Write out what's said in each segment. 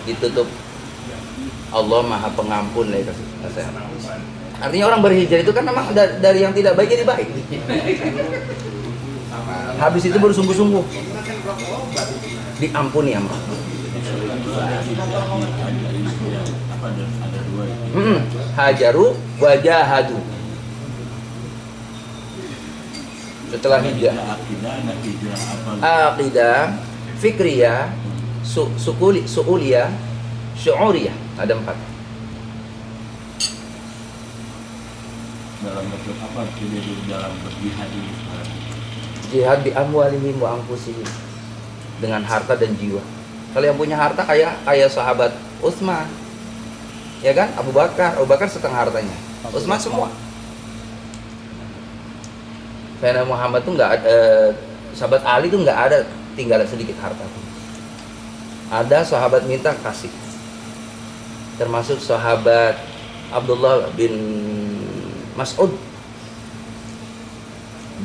ditutup Allah Maha Pengampun lah itu. Artinya orang berhijrah itu kan memang dari yang tidak baik jadi baik. Habis itu bersungguh-sungguh diampuni Allah. Hajaru wajahadu. Setelah hijrah, aqidah, fikriyah, su'uliyah, syu'uriyah, ada 4. Dalam bentuk apa? Jadi dalam berjihad ini. Jihad di amwalihim wa anfusihim, dengan harta dan jiwa. Kalau yang punya harta kayak sahabat Utsman, ya kan? Abu Bakar setengah hartanya, Utsman semua. Sayyidina Muhammad tuh nggak ada, sahabat Ali tuh nggak ada tinggal sedikit harta tuh. Ada sahabat minta kasih, termasuk sahabat Abdullah bin Mas'ud.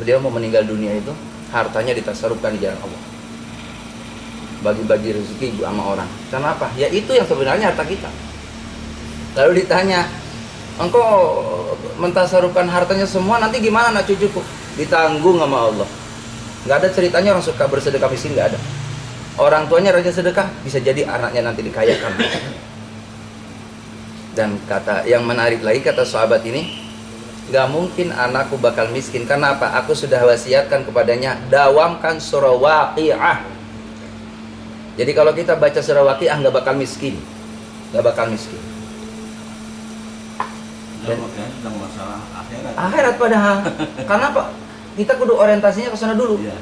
Beliau mau meninggal dunia itu, hartanya ditasarufkan di jalan Allah, bagi-bagi rezeki sama orang. Kenapa? Ya itu yang sebenarnya harta kita. Lalu ditanya, engkau mentasarufkan hartanya semua, nanti gimana anak cucuku? Ditanggung sama Allah. Nggak ada ceritanya orang suka bersedekah miskin, nggak ada. Orang tuanya rajin sedekah, bisa jadi anaknya nanti dikayakan. Dan kata yang menarik lagi, kata sahabat ini, nggak mungkin anakku bakal miskin. Karena apa? Aku sudah wasiatkan kepadanya, dawamkan surah Waqiah. Jadi kalau kita baca surah Waqiah nggak bakal miskin, nggak bakal miskin. Dan tentang masalah akhirat. Akhirat padahal. Karena apa? Kita kudu orientasinya ke sana dulu. Ya.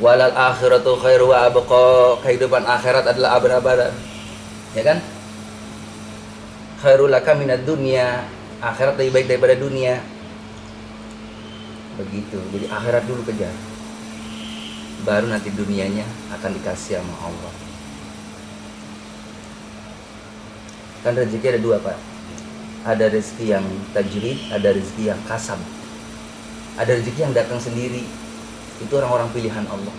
Walal akhiratu khairu wa abqa. Kehidupan akhirat adalah abad-abadan. Ya kan? Khairul laka minad dunya. Akhirat lebih baik daripada dunia. Begitu. Jadi akhirat dulu kejar. Baru nanti dunianya akan dikasih sama Allah. Kan rezeki ada 2, Pak. Ada rezeki yang tajrid, ada rezeki yang kasab. Ada rezeki yang datang sendiri. Itu orang-orang pilihan Allah.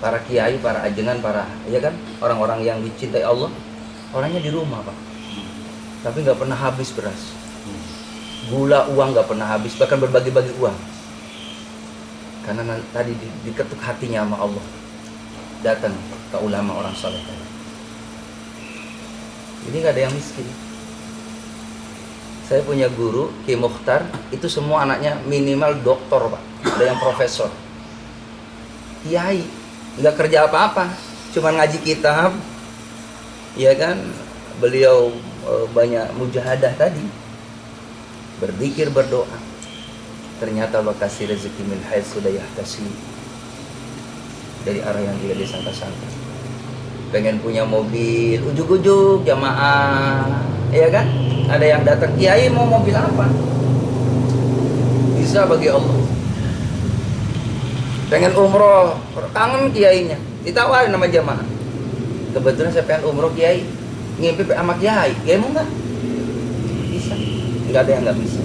Para kiai, para ajengan, ya kan? Orang-orang yang dicintai Allah, orangnya di rumah, Pak. Tapi nggak pernah habis beras. Gula uang nggak pernah habis, bahkan berbagi-bagi uang. Karena tadi diketuk hatinya sama Allah. Datang ke ulama orang saleh. Ini nggak ada yang miskin. Saya punya guru, Ki Mukhtar, itu semua anaknya minimal doktor, Pak. Ada yang profesor. Kiai, nggak kerja apa-apa, cuma ngaji kitab. Ya kan, beliau banyak mujahadah tadi. Berzikir, berdoa. Ternyata Allah kasih rezeki min haitsu la yahtasib. Dari arah yang tidak disangka-sangka. Pengen punya mobil, ujug-ujug jamaah, ya kan? Ada yang datang, kiai mau mobil apa? Bisa bagi Allah. Pengen umroh, kangen kiainya, ditawarin sama jamaah. Kebetulan saya pengen umroh kiai, ngimpi sama kiai mau nggak? Bisa, nggak ada yang nggak bisa.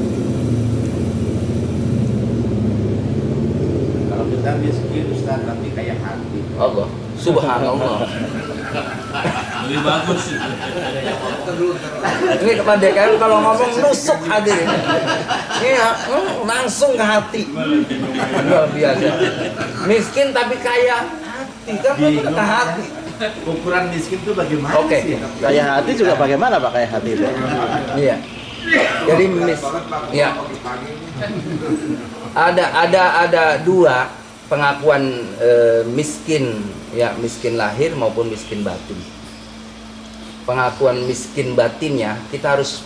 Kalau kita miskin Ustaz, tapi kayak hati. Allah, subhanallah. Lebih bagus sih. Ini kepada DKM kalau ngomong nusuk hadirin. Iya, langsung ke hati. Luar biasa. Miskin tapi kaya hati, kan itu ke hati. Ukuran miskin itu bagaimana Oke. sih? Kayak hati juga bagaimana Pak kayak hati itu? Iya. Jadi ya. Ada 2 pengakuan miskin, ya, miskin lahir maupun miskin batin. Pengakuan miskin batinnya, kita harus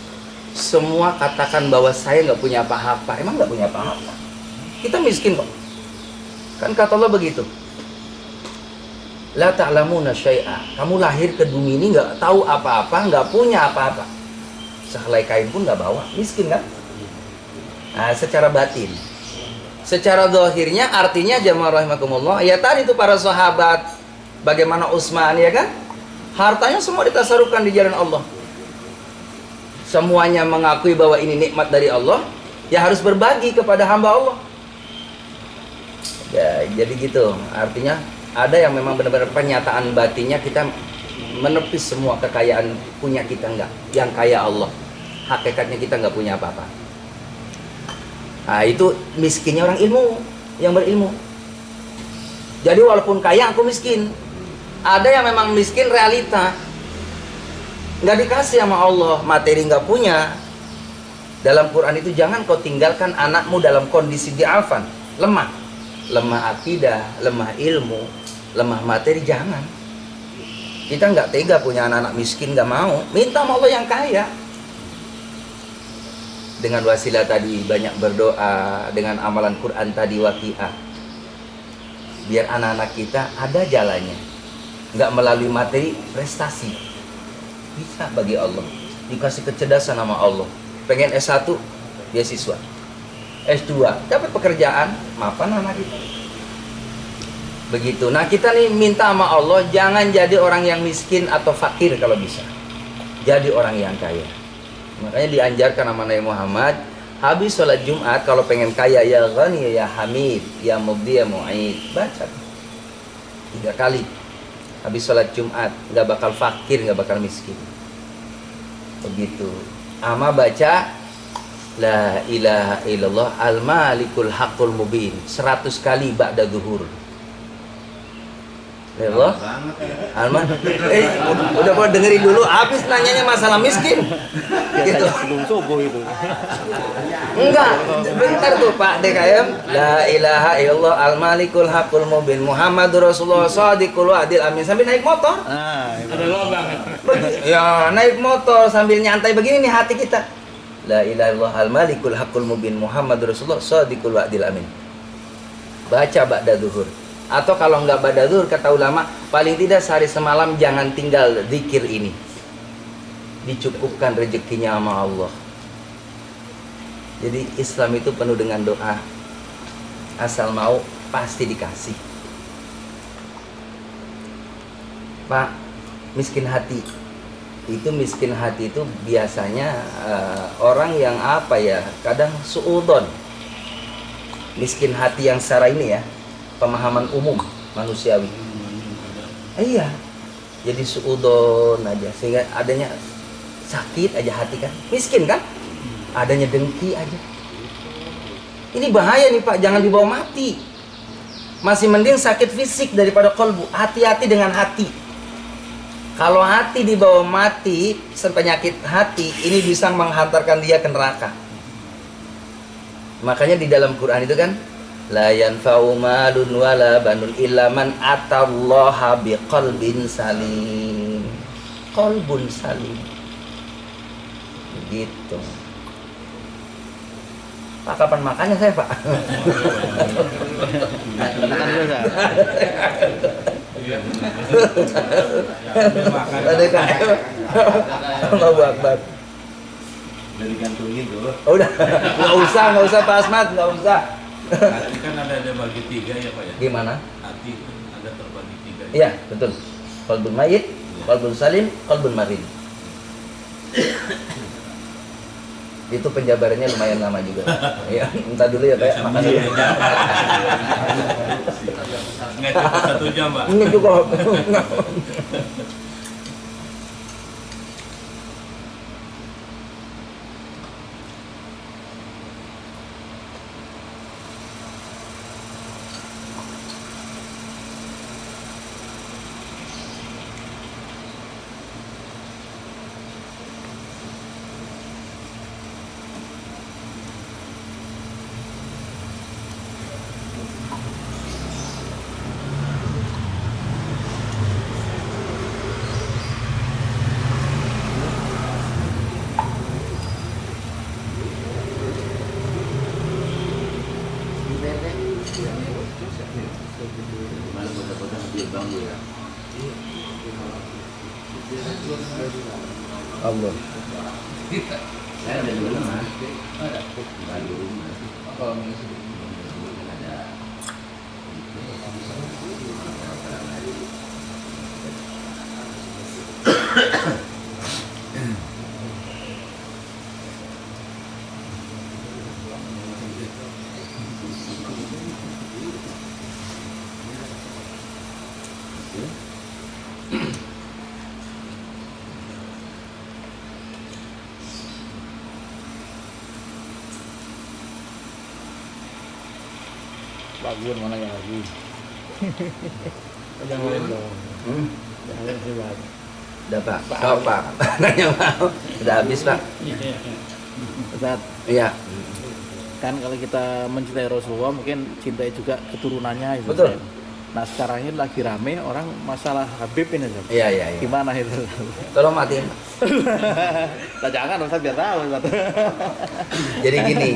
semua katakan bahwa saya nggak punya apa-apa. Emang nggak punya apa-apa? Kita miskin kok. Kan kata Allah begitu. La ta'lamuna syai'a. Kamu lahir ke dunia ini nggak tahu apa-apa, nggak punya apa-apa. Sehelai kain pun nggak bawa. Miskin kan? Nah, secara batin. Secara zahirnya artinya jamaah rahimakumullah, ya tadi itu para sahabat, bagaimana Utsman, ya kan? Hartanya semua ditasarufkan di jalan Allah. Semuanya mengakui bahwa ini nikmat dari Allah, ya harus berbagi kepada hamba Allah. Ya, jadi gitu. Artinya ada yang memang benar-benar pernyataan batinnya kita menepis semua kekayaan punya kita enggak. Yang kaya Allah. Hakikatnya kita enggak punya apa-apa. Nah, itu miskinnya orang ilmu, yang berilmu. Jadi walaupun kaya aku miskin. Ada yang memang miskin realita. Nggak dikasih sama Allah, materi nggak punya. Dalam Quran itu jangan kau tinggalkan anakmu dalam kondisi di'afan, lemah. Lemah akidah, lemah ilmu, lemah materi, jangan. Kita nggak tega punya anak-anak miskin, nggak mau. Minta sama Allah yang kaya. Dengan wasilah tadi banyak berdoa, dengan amalan Quran tadi waqiah. Biar anak-anak kita ada jalannya. Nggak melalui materi, prestasi. Bisa bagi Allah. Dikasih kecerdasan sama Allah. Pengen S1, beasiswa. S2, dapat pekerjaan, mapan anak kita. Begitu. Nah kita nih minta sama Allah, jangan jadi orang yang miskin atau fakir kalau bisa. Jadi orang yang kaya. Makanya dianjarkan sama Nabi Muhammad, habis sholat Jumat kalau pengen kaya, ya Ghani, ya Hamid, ya Mubdi, ya Mu'id, baca 3 kali. Habis sholat Jumat, nggak bakal fakir, nggak bakal miskin. Begitu. Ama baca La ilaha illallah al-malikul haqqul mubin 100 kali ba'da zuhur. Allah Alman, udah mau dengerin dulu, habis nanyanya masalah miskin. Gitu. Sebelum subuh itu. Enggak, bentar tuh Pak DKM. La ilaha illallah al-malikul haqqul mubin Muhammadur Rasulullah shadiqul wa'dil amin sambil naik motor. Ada lobang. Ya, naik motor sambil nyantai begini nih hati kita. La ilaha illallah al-malikul haqqul mubin Muhammadur Rasulullah shadiqul wa'dil amin. Baca ba'da zuhur. Atau kalau nggak ba'da zuhur, kata ulama, paling tidak sehari semalam jangan tinggal zikir ini. Dicukupkan rezekinya sama Allah. Jadi Islam itu penuh dengan doa. Asal mau pasti dikasih. Pak, miskin hati. Itu miskin hati itu biasanya orang yang apa ya, kadang suudon. Miskin hati yang secara ini ya, pemahaman umum manusiawi. Iya. Jadi suudon aja sehingga adanya sakit aja hati kan. Miskin kan? Adanya dengki aja. Ini bahaya nih Pak, jangan dibawa mati. Masih mending sakit fisik daripada kolbu. Hati-hati dengan hati. Kalau hati dibawa mati, penyakit hati, ini bisa menghantarkan dia ke neraka. Makanya di dalam Quran itu kan, la yanfa'u malun wala banun illa man atallaha biqalbin salim. Qalbun salim. Begitu. Pak, kapan makannya saya, Pak? Makan dulu, Sa. Ada kayak Allahu Akbar. Udah digantungin tuh. Oh, udah, nggak usah Pak Asmat, nggak usah. Hati kan ada bagi 3 ya Pak ya. Gimana? Hati ada terbagi 3. Iya, betul. Qalbun mayit, qalbun salim, qalbun marid. Itu penjabarannya lumayan lama juga. Ya, entar dulu ya Pak ya, makan dulu. Nggak cukup 1 jam Pak. Ini juga. Mana kota-kota hampir bambu ya. Allah. Saya ada di rumah. Ada di rumah. Ada. Pak Gun mana yang lagi? Jangan dong. Jangan sih Pak. Udah Pak, kau Pak. Nanya mau. Udah habis Pak. Ustaz, Iya, kan kalau kita mencintai Rasulullah mungkin cintai juga keturunannya itu. Betul. Ustaz. Nah sekarang ini lagi rame orang masalah Habib ini Ustaz. iya, iya. Gimana itu? Tolong matiin. Nah, jangan Ustaz biar tahu Ustaz. Jadi gini,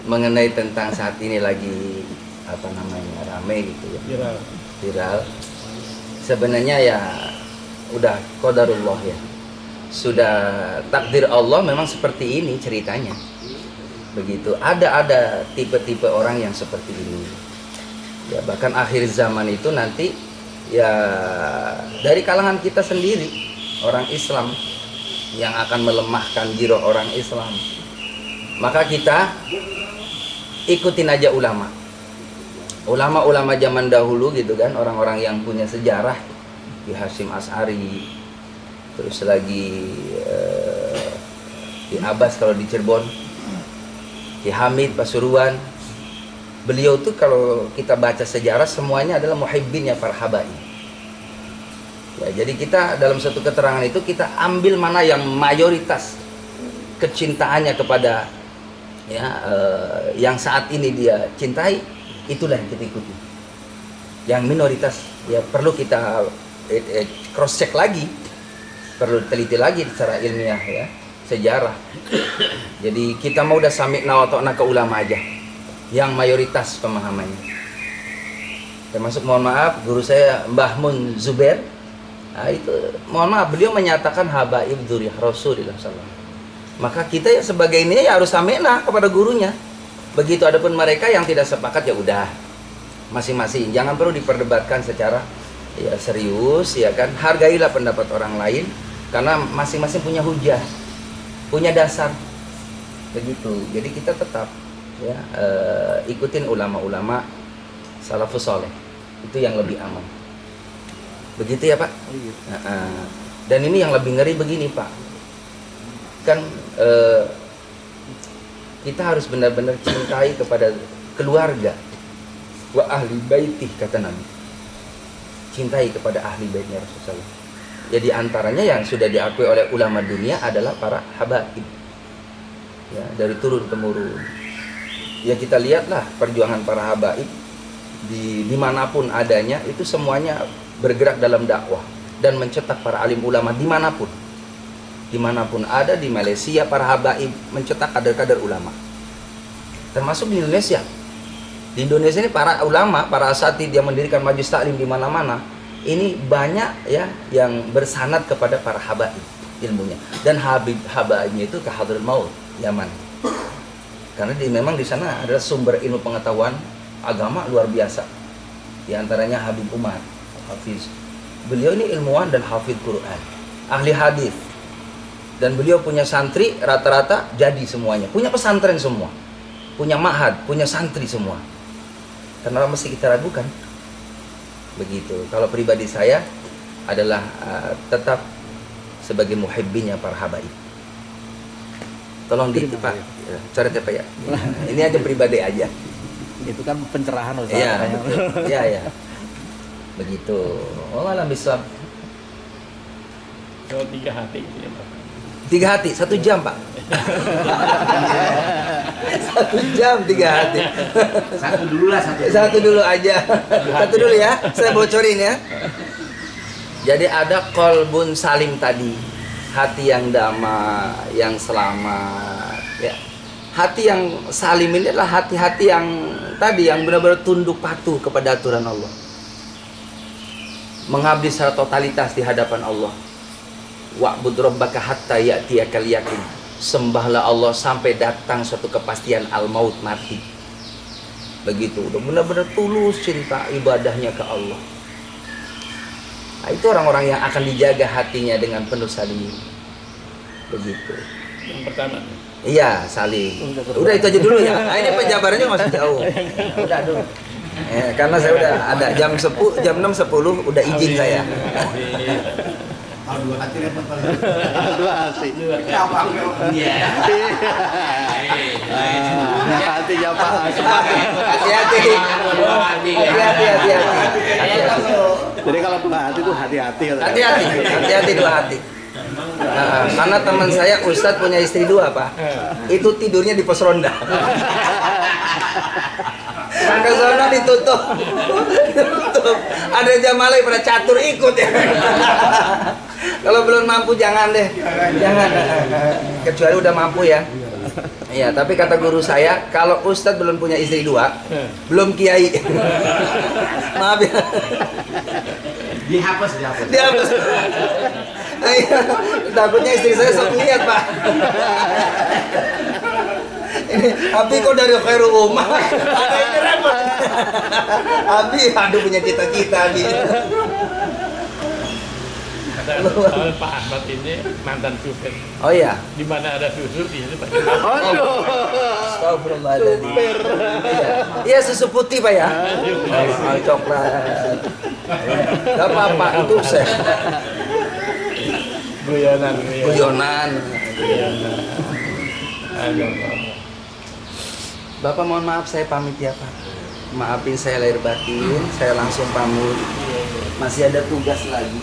mengenai tentang saat ini lagi apa namanya rame gitu ya, viral. Sebenarnya ya udah qadarullah ya, sudah takdir Allah memang seperti ini ceritanya. Begitu. Ada tipe-tipe orang yang seperti ini. Ya bahkan akhir zaman itu nanti ya dari kalangan kita sendiri orang Islam yang akan melemahkan jiwa orang Islam. Maka kita ikutin aja ulama. Ulama-ulama zaman dahulu gitu kan, orang-orang yang punya sejarah, di Hasyim Asy'ari, terus lagi di Abbas kalau di Cirebon, di Hamid Pasuruan. Beliau tuh kalau kita baca sejarah semuanya adalah muhibbin ya para habaib. Ya, jadi kita dalam satu keterangan itu kita ambil mana yang mayoritas kecintaannya kepada ya yang saat ini dia cintai, itulah yang kita ikuti. Yang minoritas ya perlu kita cross check lagi, perlu teliti lagi secara ilmiah ya, sejarah. Jadi kita mau udah sami'na wa ta'na ke ulama aja yang mayoritas pemahamannya. Termasuk mohon maaf guru saya Mbah Mun Zubair. Nah, itu mohon maaf beliau menyatakan habaib dzurriyyah Rasulullah SAW. Maka kita ya sebagai ini ya harus sami'na kepada gurunya. Begitu adapun mereka yang tidak sepakat ya udah masing-masing, jangan perlu diperdebatkan secara ya serius ya kan. Hargailah pendapat orang lain karena masing-masing punya hujah, punya dasar. Begitu. Jadi kita tetap ya ikutin ulama-ulama salafus soleh, itu yang lebih aman. Begitu ya Pak. Dan ini yang lebih ngeri begini Pak, kan kita harus benar-benar cintai kepada keluarga wa ahli baitih, kata Nabi. Cintai kepada ahli baitnya Rasulullah. Ya di antaranya yang sudah diakui oleh ulama dunia adalah para habaib. Ya, dari turun temurun. Ya kita lihatlah perjuangan para habaib dimanapun adanya, itu semuanya bergerak dalam dakwah dan mencetak para alim ulama dimanapun ada. Di Malaysia para habaib mencetak kader-kader ulama, termasuk di Indonesia. Di Indonesia ini para ulama, para asatidz yang mendirikan majelis taklim di mana-mana, ini banyak ya yang bersanad kepada para habaib ilmunya. Dan habaibnya itu ke Hadramaut Maut, Yaman. Karena memang di sana adalah sumber ilmu pengetahuan agama luar biasa. Di antaranya Habib Umar Hafiz. Beliau ini ilmuwan dan hafidz Quran, ahli hadis. Dan beliau punya santri rata-rata jadi semuanya, punya pesantren semua, punya ma'had, punya santri semua. Kenapa mesti kita ragukan? Begitu. Kalau pribadi saya adalah tetap sebagai muhibbinnya para habaib. Tolong di Pak, coret ya Pak ya. Ini aja pribadi aja. Itu kan pencerahan Ustaz. Iya, iya, iya. Begitu. Oh, alam Islam. Kalau 3 hati gitu ya Pak. 3 hati, 1 jam Pak. 1 jam 3 hati. Satu dulu lah, Satu dulu aja. Satu dulu ya. Saya bocorin ya. Jadi ada qalbun salim tadi, hati yang damai, yang selamat. Ya. Hati yang salim ini adalah hati-hati yang tadi yang benar-benar tunduk patuh kepada aturan Allah, mengabdi secara totalitas di hadapan Allah. Wa'bud rabbaka hatta ya'tiyakal yaqin. Sembahlah Allah sampai datang suatu kepastian al-maut, mati. Begitu, udah benar-benar tulus cinta ibadahnya ke Allah. Nah, itu orang-orang yang akan dijaga hatinya dengan penuh saling. Begitu. Yang pertama. Iya, saling. Udah itu aja dulu ya. Nah, ini penjabarannya masih jauh. Udah dulu. Karena saya udah ada jam 6.10 udah izin saya. Kalau dua hati repot Pak. Dua hati. Gampang ya. Iya. Hatinya Pak Hati-hati. Hati-hati. Jadi kalau dua hati itu hati-hati. Hati-hati dua hati. Karena teman saya Ustadz punya istri dua Pak. Itu tidurnya di pos ronda. Ke sana ditutup. Ada jamaah yang pada catur ikut ya. Kalau belum mampu jangan deh. Jangan. Kecuali udah mampu ya. Iya, tapi kata guru saya, kalau Ustadz belum punya istri dua, belum kiai. Maaf ya. Dihapus. Dihapus. Takutnya istri saya sok lihat Pak. Ini Abi kok dari khairu ummah. Ada ini repot. Abi aduh punya cita-cita Abi. Kalau Pak Ahmad ini mantan supir. Oh iya. Di mana ada susu di situ Pak. Aduh. Astagfirullahaladzim. Iya susu putih Pak ya. Oh, coklat. Gak apa-apa itu saya. Guyonan. Guyonan. Aduh. Bapak mohon maaf saya pamit ya Pak. Maafin saya lahir batin, saya langsung pamit. Masih ada tugas lagi.